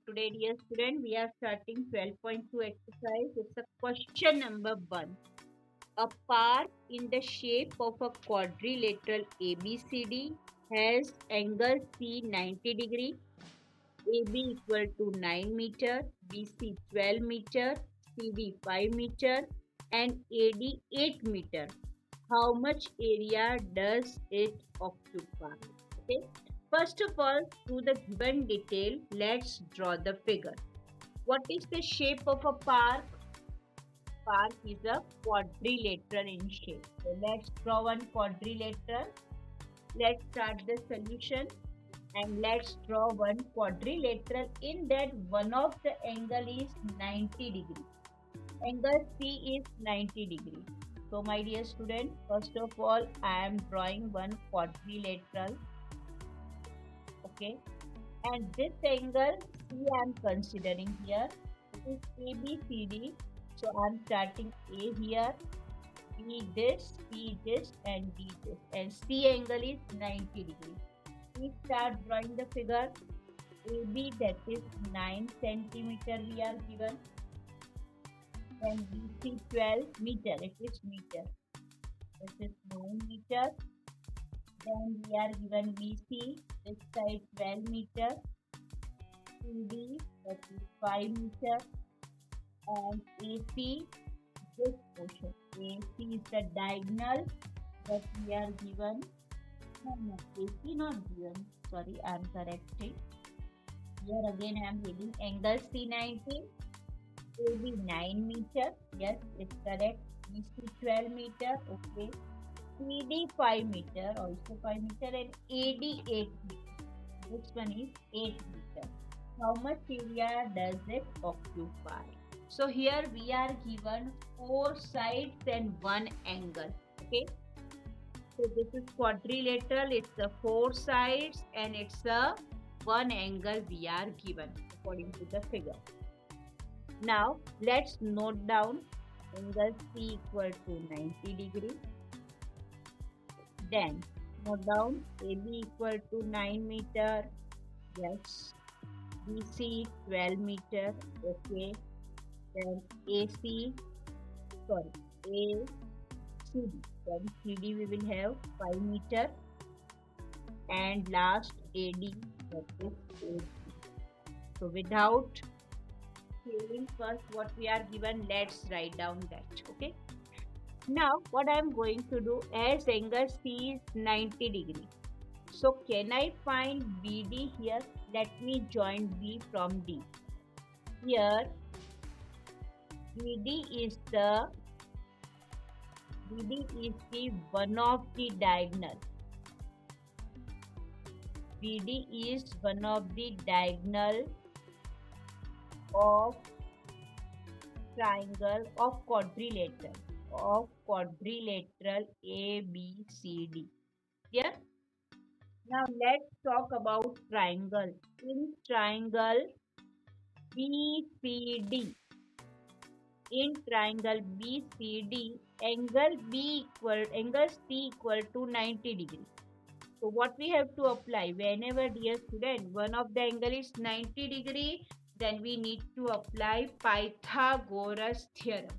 Today, dear student, we are starting 12.2 exercise. It's a question number 1. A part in the shape of a quadrilateral ABCD has angle C 90 degree, AB equal to 9 meter, BC 12 meter, CD 5 meter, and AD 8 meter. How much area does it occupy? Okay. First of all, to the given detail, let's draw the figure. What is the shape of a park? Park is a quadrilateral in shape. So let's draw one quadrilateral. Let's start the solution and let's draw one quadrilateral. In that, one of the angle is 90 degree. Angle C is 90 degree. So my dear student, first of all, I am drawing one quadrilateral. Okay. And this angle C I am considering here. It is ABCD. So I am starting A here, B this, C this, and D this. And C angle is 90 degree. We start drawing the figure. AB, that is 9 centimeter we are given. And BC 12 meter. It is meter. This is 9 meter. Then we are given BC, this side 12 meter. CD, that is 5 meter. And AC, this portion. AC is the diagonal that we are given. No, AC not given. Sorry, I am correcting. Here again I am reading angle C90. AB 9 meter. Yes, it's correct. BC 12 meter. Okay. CD 5 meter. Also 5 meter. And AD 8 meter. This one is 8 meter. How much area does it occupy? So here we are given 4 sides and 1 angle. Okay. So this is quadrilateral. It's the 4 sides and it's a 1 angle we are given according to the figure. Now let's note down angle C equal to 90 degree. Then note down AB equal to 9 meter. Yes. BC 12 meter. Okay. Then AC, sorry, ACD. Then CD we will have 5 meter. And last AD, that is 8. So without failing first what we are given, let's write down that. Okay. Now what I am going to do, as angle C is 90 degree. So can I find BD here? Let me join B from D. Here BD is the one of the diagonal. BD is one of the diagonal of triangle of quadrilateral ABCD. Yeah. Now let's talk about triangle. In triangle BCD. In triangle BCD, angle C equal to 90 degree. So what we have to apply? Whenever, dear student, one of the angle is 90 degree, then we need to apply Pythagoras theorem.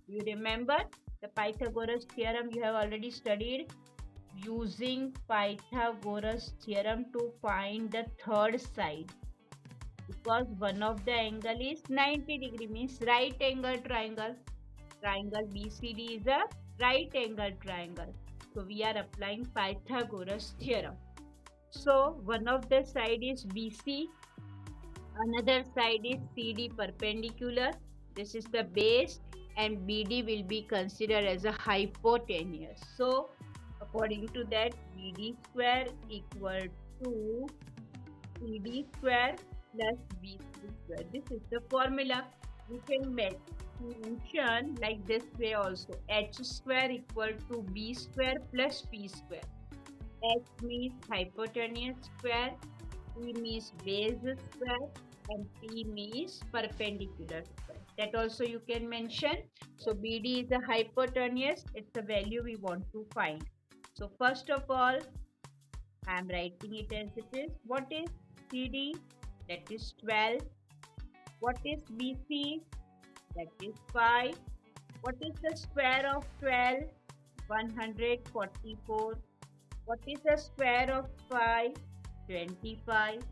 You remember the Pythagoras theorem you have already studied? Using Pythagoras theorem to find the third side. Because one of the angle is 90 degree, means right angle triangle. Triangle BCD is a right angle triangle. So we are applying Pythagoras theorem. So one of the side is BC, another side is CD perpendicular. This is the base and BD will be considered as a hypotenuse. So according to that, BD square equal to CD square plus BC square. This is the formula. We can mention like this way also. H square equal to B square plus P square. H means hypotenuse square, P means base square, and P means perpendicular square. That also you can mention. So BD is a hypotenuse. It's the value we want to find. So first of all, I am writing it as it is. What is CD? That is 12. What is BC? That is 5. What is the square of 12? 144. What is the square of 5? 25.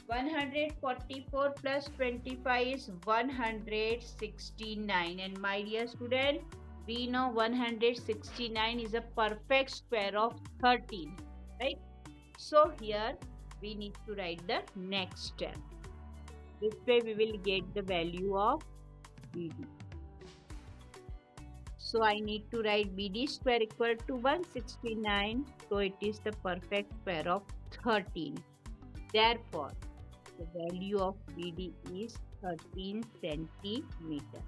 144 plus 25 is 169. And my dear student, we know 169 is a perfect square of 13. Right? So here we need to write the next step. This way we will get the value of BD. So I need to write BD square equal to 169. So it is the perfect square of 13. Therefore, the value of BD is 13 centimeter.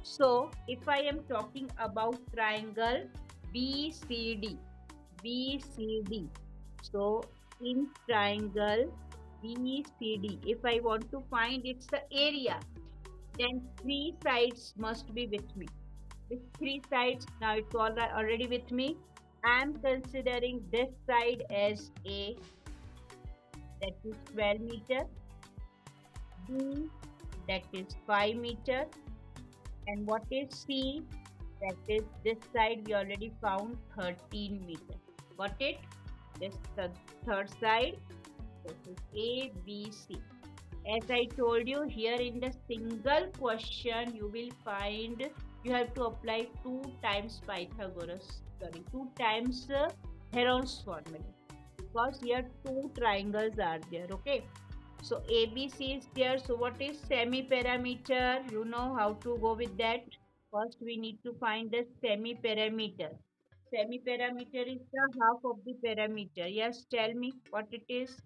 So if I am talking about triangle BCD, so in triangle BCD, if I want to find its the area, then three sides must be with me. With three sides, now it's already with me. I am considering this side as A, that is 12 meter, B, that is 5 meter, and what is C, that is this side we already found 13 meter. Got it? This the third side, this is A, B, C. As I told you, here in the single question you will find you have to apply 2 times Heron's formula, because here 2 triangles are there. Okay, so ABC is there. So what is semi-parameter? You know how to go with that. First we need to find the semi-parameter. Semi-parameter is the half of the parameter. Yes, tell me what it is.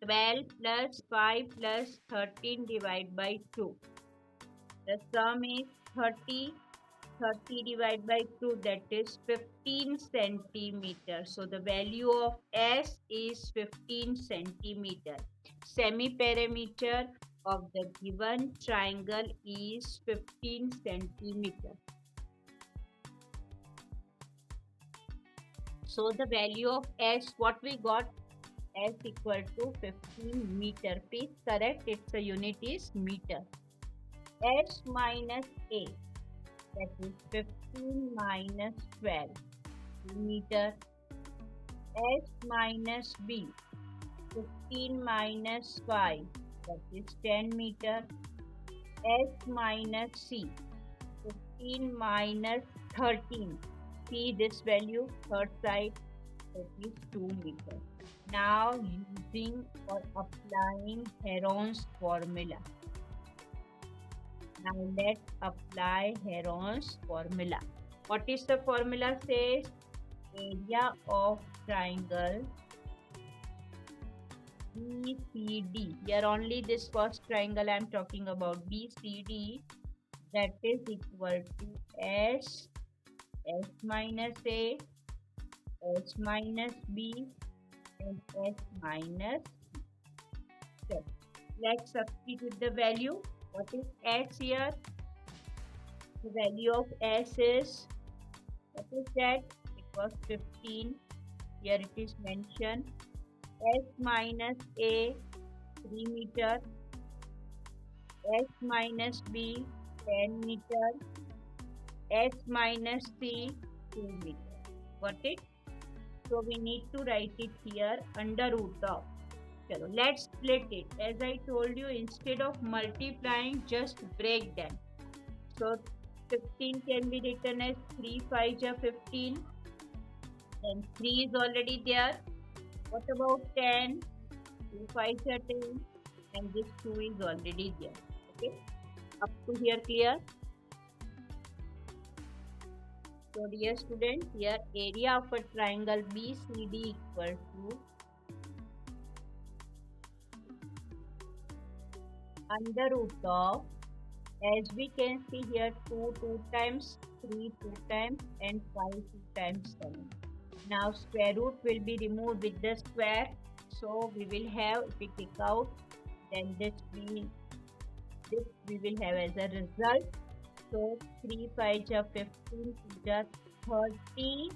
12 plus 5 plus 13 divided by 2. The sum is 30. 30 divided by 2, that is 15 centimeter. So the value of S is 15 centimeter. Semi-perimeter of the given triangle is 15 centimeter. So the value of S, what we got? S equal to 15 meter. Please correct, its a unit is meter. S minus A, that is 15 minus 12 meter. S minus B, 15 minus 5, that is 10 meter. S minus C, 15 minus 13. See this value, third side, that is 2 meter. Now using or applying Heron's formula. Now let's apply Heron's formula. What is the formula says? Area of triangle BCD. Here only this first triangle I am talking about, BCD, that is equal to S minus A, S minus B, and S minus C. Let's substitute the value. What is S here? The value of S is, what is that? It was 15. Here it is mentioned. S minus A, 3 meter. S minus B, 10 meter. S minus C, 2 meter. Got it? So we need to write it here under root of. Chalo, let's split it. As I told you, instead of multiplying, just break them. So 15 can be written as 3 5 are 15. Then 3 is already there. What about 10? 2 5 are 10. And this 2 is already there. Okay. Up to here clear? So dear student, here area of a triangle BCD equal to under root of, as we can see here, 2 2 times, 3 2 times, and 5 2 times 7. Now square root will be removed with the square. So we will have, if we take out, then this we will have as a result. So 3 5 are 15, 2 are 30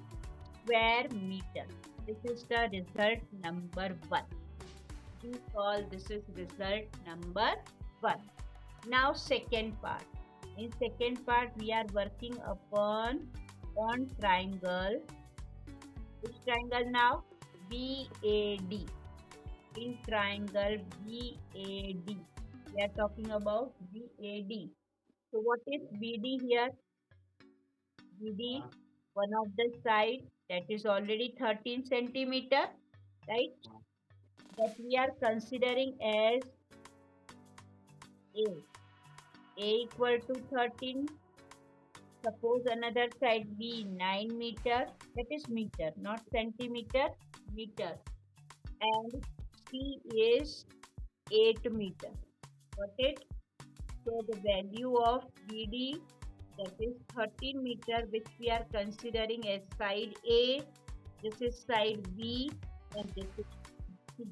square meter. This is the result number 1. We call this is result number 1. Now second part. In second part we are working upon on triangle. Which triangle now? BAD. In triangle BAD. We are talking about BAD. So what is BD here? BD, one of the side that is already 13 centimeter, right? That we are considering as A. A equal to 13. Suppose another side B 9 meter, that is meter, not centimeter, meter. And C is 8 meter. Got it? So the value of BD, that is 13 meter, which we are considering as side A, this is side B, and this is C.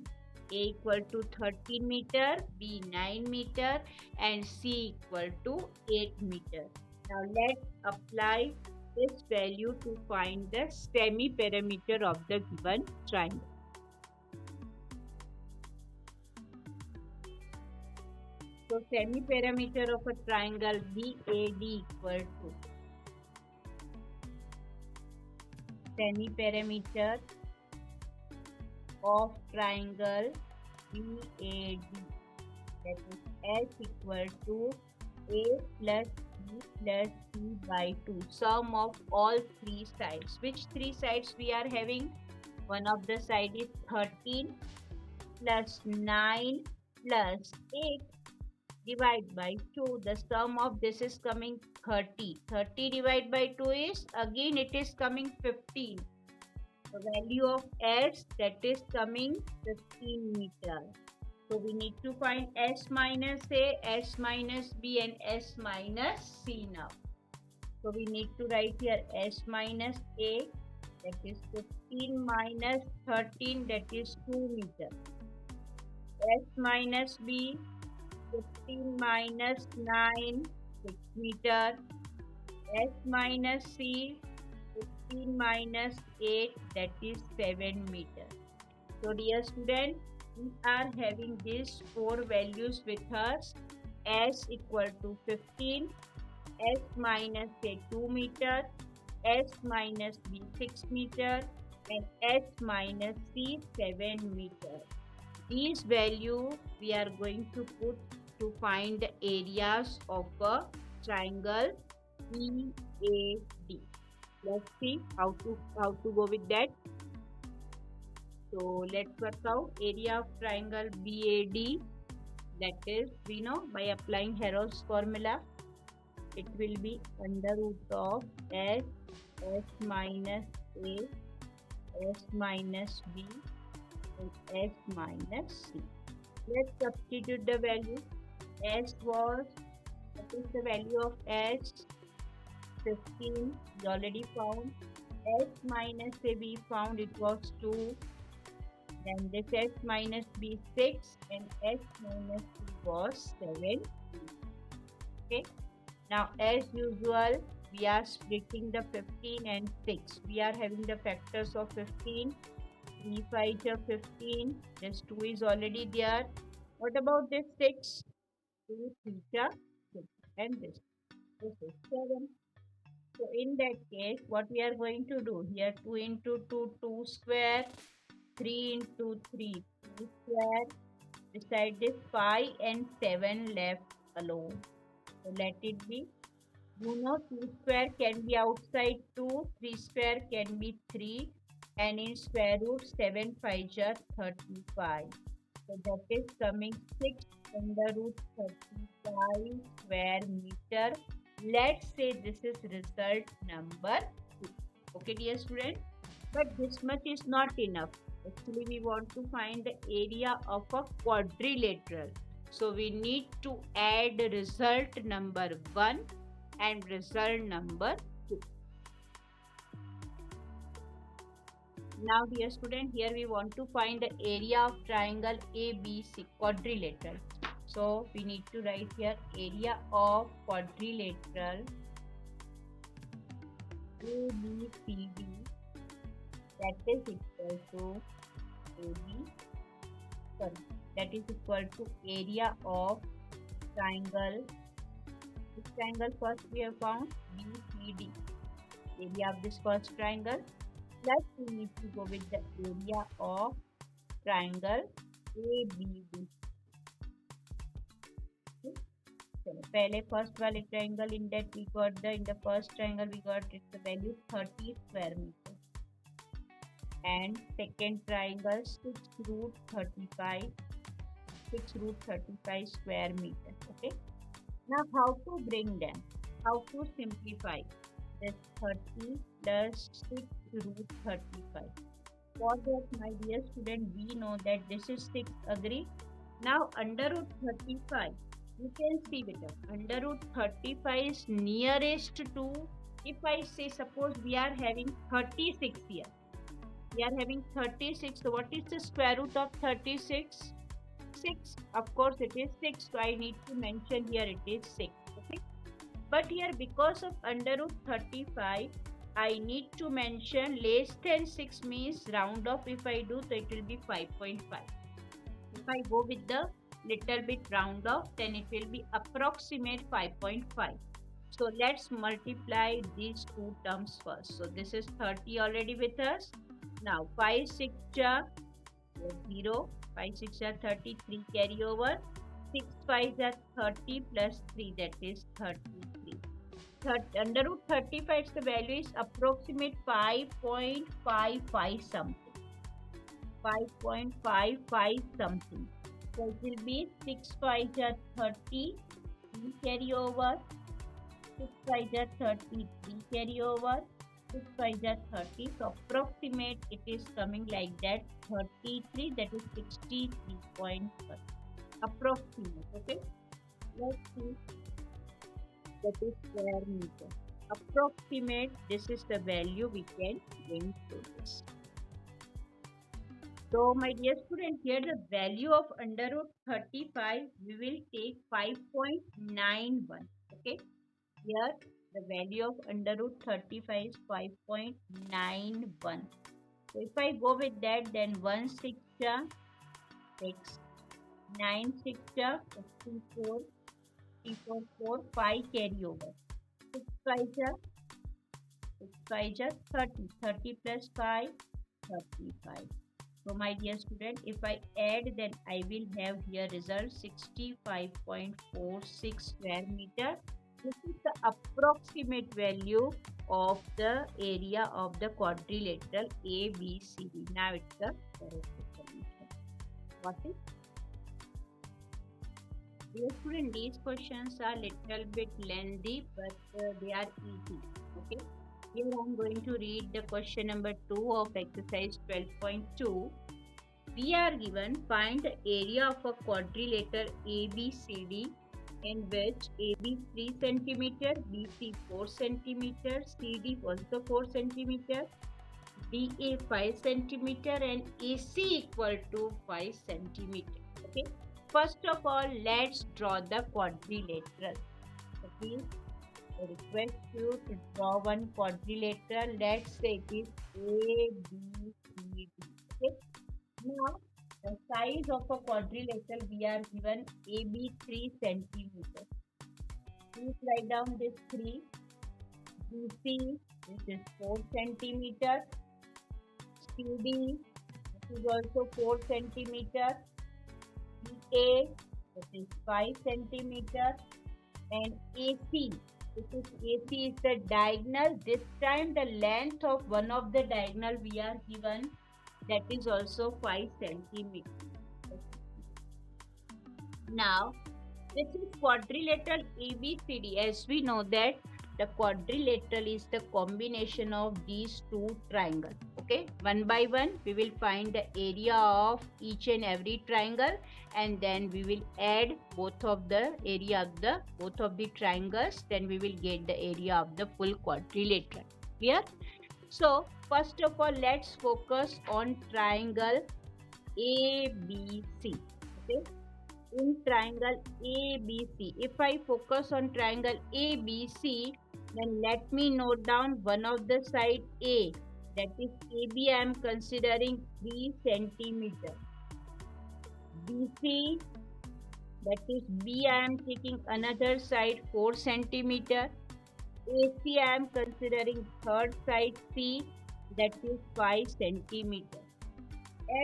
A equal to 13 meter, B 9 meter, and C equal to 8 meter. Now let's apply this value to find the semi-perimeter of the given triangle. So semi-perimeter of a triangle BAD equal to semi-perimeter of triangle BAD, that is S equal to A plus B plus C by 2. Sum of all three sides. Which three sides we are having? One of the side is 13 plus 9 plus 8 divide by 2. The sum of this is coming 30. 30 divided by 2 is, again it is coming 15. The value of S, that is coming 15 meter. So we need to find S minus A, S minus B, and S minus C now. So we need to write here S minus A, that is 15 minus 13, that is 2 meter. S minus B, 15 minus 9, 6 meter. S minus C, 15 minus 8, that is 7 meter. So dear student, we are having these four values with us. S equal to 15, S minus A 2 meter, S minus B 6 meter, and S minus C 7 meter. These value we are going to put to find the areas of a triangle BAD. Let's see how to go with that. So let's work out area of triangle BAD. That is, we know by applying Hero's formula, it will be under root of S minus A, S minus B, and S minus C. Let's substitute the value. S was, what is the value of S? 15, we already found. S minus A we found it was 2. Then this S minus B 6 and S minus B was 7. Okay. Now as usual, we are splitting the 15 and 6. We are having the factors of 15. 3 5 are 15. This 2 is already there. What about this 6? 2 3 are 6. And this is 7. So in that case, what we are going to do here, 2 into 2, 2 square, 3 into 3, 3 square. Beside this 5 and 7 left alone. So let it be. You know 2 square can be outside 2, 3 square can be 3, and in square root 7 5 are 35. So that is coming 6 under root 35 square meter. Let's say this is result number 2. Okay dear student, but this much is not enough. Actually we want to find the area of a quadrilateral. So we need to add result number 1 and result number 2. Now dear student, here we want to find the area of triangle ABC quadrilateral. So we need to write here area of quadrilateral ABCD, that is equal to AB, sorry, that is equal to area of triangle. This triangle first we have found BCD. Area of this first triangle. Plus we need to go with the area of triangle ABD. Okay. So पहले first वाले triangle in that we got in the first triangle we got its value 30 square meter. And second triangle 6 root 35 square meter. Okay. Now how to bring them? How to simplify this 30 plus 6 root 35? For that, my dear student, we know that this is 6, agree? Now under root 35, you can see better. Under root 35 is nearest to, if I say suppose we are having 36 here. We are having 36. So what is the square root of 36? 6. Of course it is 6. So I need to mention here it is 6. Okay. But here because of under root 35, I need to mention less than 6 means round off if I do, so it will be 5.5. If I go with the little bit round off, then it will be approximate 5.5. So let's multiply these two terms first. So this is 30 already with us. Now 5 6 are 0, 5 6 are 33 carry over. 6 5 are 30 plus 3, that is 33. Under root 35 the value is approximate 5.55 something. 5.55 something. So it will be 6 5 are 30, 3 carry over. 6 5 are 30, 3 carry over. 6 5 are 30. So approximate it is coming like that 33, that is 63.30. Approximate. Okay. Let's see. That is square meter. Approximate, this is the value we can bring to this. So my dear student, here the value of under root 35, we will take 5.91. Okay. Here the value of under root 35 is 5.91. So if I go with that, then 1 6 6, 9 6 54, 4, 5 carry over. 6 5 are 30. 30 plus 5, 35. So my dear student, if I add, then I will have here result 65.46 square meter. This is the approximate value of the area of the quadrilateral ABCD. Now it's the correct solution. What is? Dear student, these questions are little bit lengthy, but they are easy. Okay. Here I am going to read the question number 2 of exercise 12.2. We are given find the area of a quadrilateral ABCD in which AB 3 cm, BC 4 cm, CD also 4 cm, DA 5 cm and AC equal to 5 cm. Okay. First of all, let's draw the quadrilateral. Okay. I request you to draw one quadrilateral. Let's say it is ABCD. Okay. Now, the size of a quadrilateral we are given AB 3 centimeters. Please write down this 3. BC, this is 4 centimeters. CD, this is also 4 centimeters. DA, this is 5 centimeters. And AC, this is AC is the diagonal. This time the length of one of the diagonal we are given, that is also 5 centimeters. Now, this is quadrilateral ABCD. As we know that the quadrilateral is the combination of these two triangles. Okay, one by one we will find the area of each and every triangle, and then we will add both of the area of the both of the triangles. Then we will get the area of the full quadrilateral. Clear? So first of all, let's focus on triangle ABC. Okay. In triangle ABC, if I focus on triangle ABC, then let me note down one of the side A, that is AB I am considering 3 centimeter. BC That is B, I am taking another side 4 centimeter. AC, I am considering third side C, that is 5 centimeter.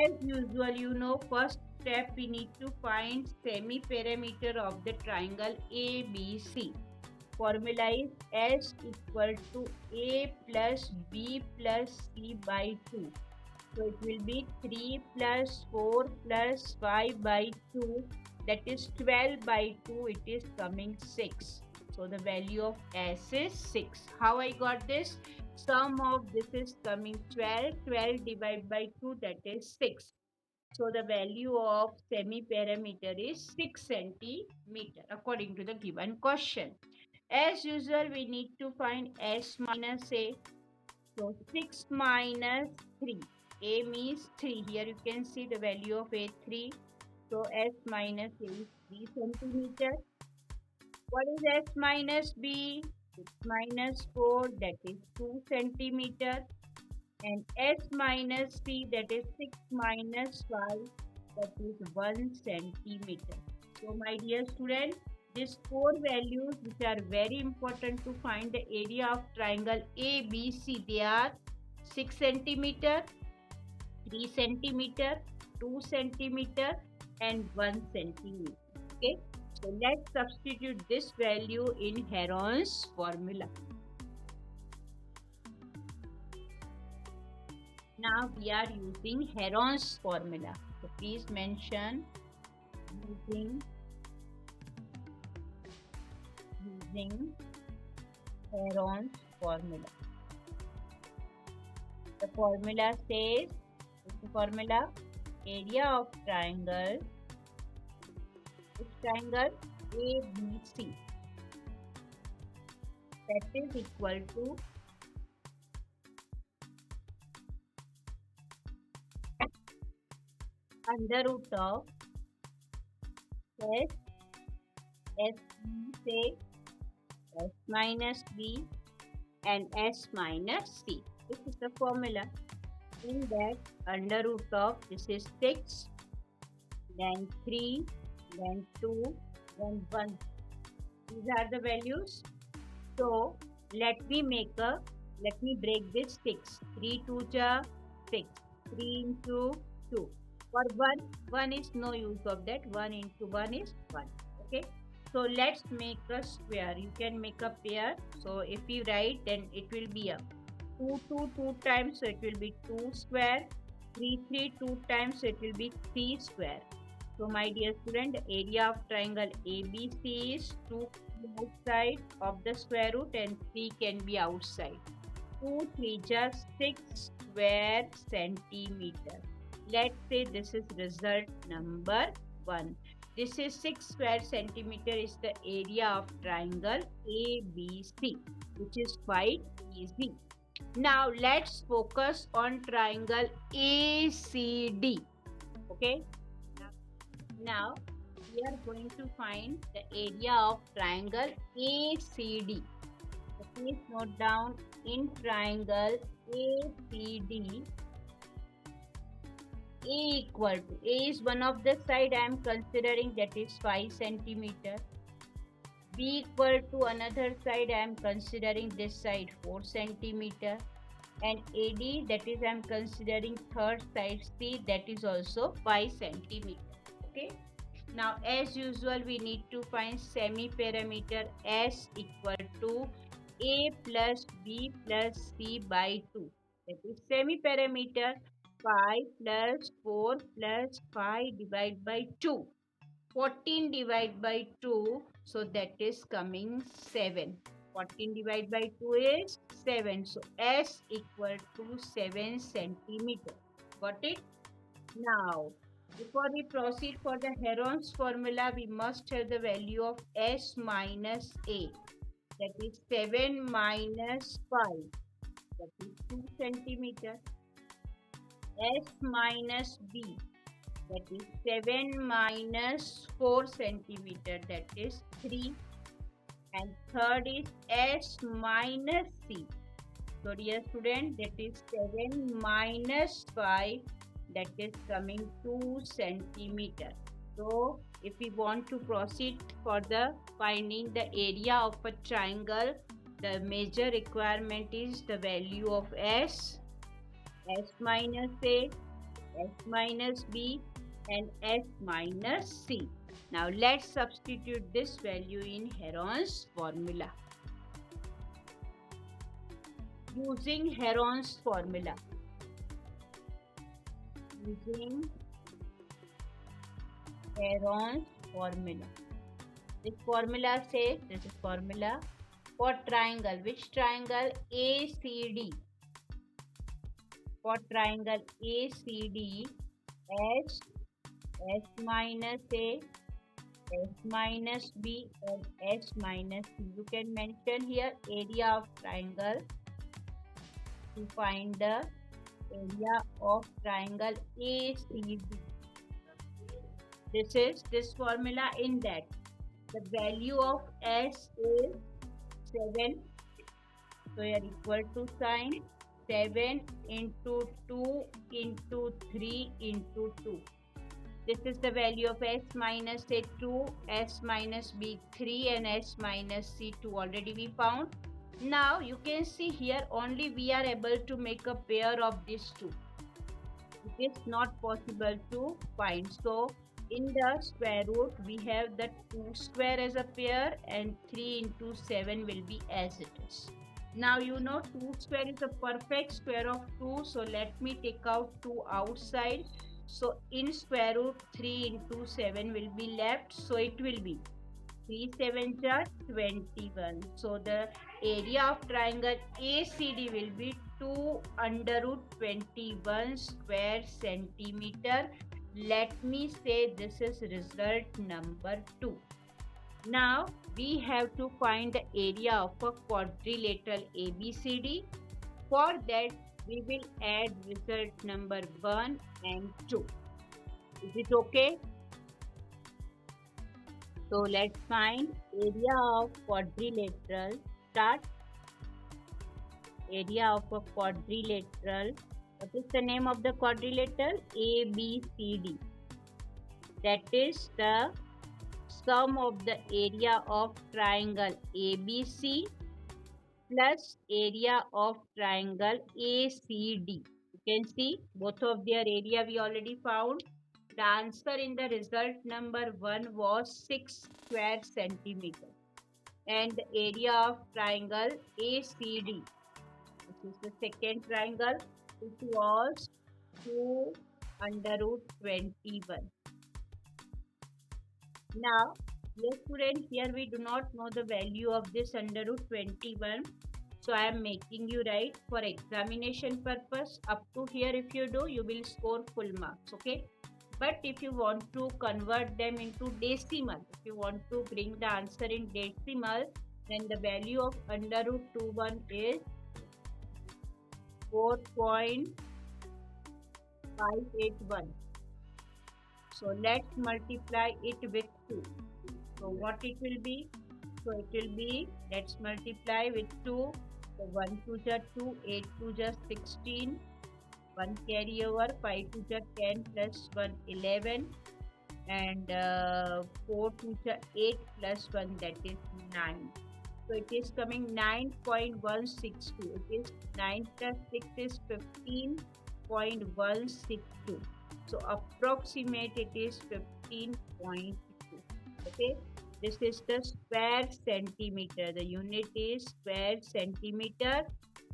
As usual, first step we need to find semi-perimeter of the triangle ABC. Formula is S equal to A plus B plus C by 2. So it will be 3 plus 4 plus 5 by 2, that is 12 by 2, it is coming 6. So the value of S is 6. How I got this? Sum of this is coming 12. 12 divided by 2, that is 6. So the value of semi-perimeter is 6 centimeter according to the given question. As usual, we need to find S minus A. So 6 minus 3. A means 3. Here you can see the value of A 3. So S minus A is 3 centimeter. What is S minus B? 6 minus 4, that is 2 centimeter. And S minus C, that is 6 minus 5, that is 1 centimeter. So my dear student, these four values which are very important to find the area of triangle ABC, they are 6 centimeter, 3 centimeter, 2 centimeter and 1 centimeter. Okay, so let's substitute this value in Heron's formula. Now we are using Heron's formula. So please mention using Heron's formula. The formula says, what's the formula? Area of triangle, this triangle ABC, that is equal to under root of S, say S minus B and S minus C. This is the formula. In that, under root of this is 6, then 3, then 2, then 1. These are the values. So let me break this 6. 3 2 ja 6. 3 into 2. For 1 is no use of that. 1 into 1 is 1. Okay. So let's make a square. You can make a pair. So if you write, then it will be a 2 times, so it will be 2 square. 3 2 times, so it will be 3 square. So my dear student, the area of triangle ABC is 2 outside of the square root and 3 can be outside. 2 3 just 6 square centimeter. Let's say this is result number 1. This is 6 square centimeter is the area of triangle ABC, which is quite easy. Now let's focus on triangle ACD. Okay. Now we are going to find the area of triangle ACD. So please note down, in triangle ACD, A equal to, A is one of the side I am considering, that is 5 centimeter. B equal to another side I am considering this side 4 centimeter. And AD, that is I am considering third side C, that is also 5 centimeter. Okay. Now as usual we need to find semi-perimeter S equal to A plus B plus C by 2. That is semi-perimeter 5 plus 4 plus 5 divided by 2. 14 divided by 2, so that is coming 7. 14 divided by 2 is 7. So S equal to 7 centimeter. Got it? Now, before we proceed for the Heron's formula, we must have the value of S minus A. That is 7 minus 5. That is 2 centimeter. S minus B. That is 7 minus 4 centimeter. That is 3. And third is S minus C. So dear student, that is 7 minus 5. That is coming 2 centimeter. So if we want to proceed for the finding the area of a triangle, the major requirement is the value of S, S minus A, S minus B and S minus C. Now let's substitute this value in Heron's formula. Using Heron's formula. Using Heron's formula. This formula says, this is formula for triangle. Which triangle? ACD. For triangle ACD, S, S minus A, S minus B and S minus C. You can mention here area of triangle to find the area of triangle ACD. This is this formula. In that the value of S is 7. So here equal to sign 7 into 2 into 3 into 2. This is the value of S minus A 2, S minus B 3 and S minus C 2 already we found. Now you can see here only we are able to make a pair of these two. It is not possible to find. So in the square root we have the 2 square as a pair and 3 into 7 will be as it is. Now you know 2 square is a perfect square of 2. So let me take out 2 outside. So in square root 3 into 7 will be left. So it will be 3 7 are 21. So the area of triangle ACD will be 2 under root 21 square centimeter. Let me say this is result number 2. Now we have to find the area of a quadrilateral ABCD. For that we will add result number 1 and 2. Is it okay? So let's find area of quadrilateral. Start. Area of a quadrilateral. What is the name of the quadrilateral? ABCD. That is the sum of the area of triangle ABC plus area of triangle ACD. You can see both of their area we already found. The answer in the result number 1 was 6 square centimeter. And the area of triangle ACD, this is the second triangle, it was 2 under root 21. Now, yes student, here we do not know the value of this under root 21. So I am making you write for examination purpose. Up to here if you do, you will score full marks. Okay. But if you want to convert them into decimal, if you want to bring the answer in decimal, then the value of under root 21 is 4.581. So let's multiply it with 2. So what it will be? So it will be, let's multiply with 2. So 1 2 are 2, 8 2 are 16. 1 carry over, 5 2 are 10 plus 1 11 and 4 2 are 8 plus 1 that is 9. So it is coming 9.162. It is 9 plus 6 is 15.162. So approximate it is 15.2. Okay. This is the square centimeter. The unit is square centimeter.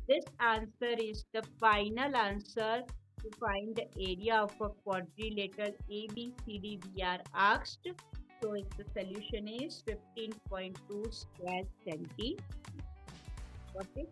This answer is the final answer to find the area of a quadrilateral ABCD we are asked. So the solution is 15.2 square centimeter. Got it?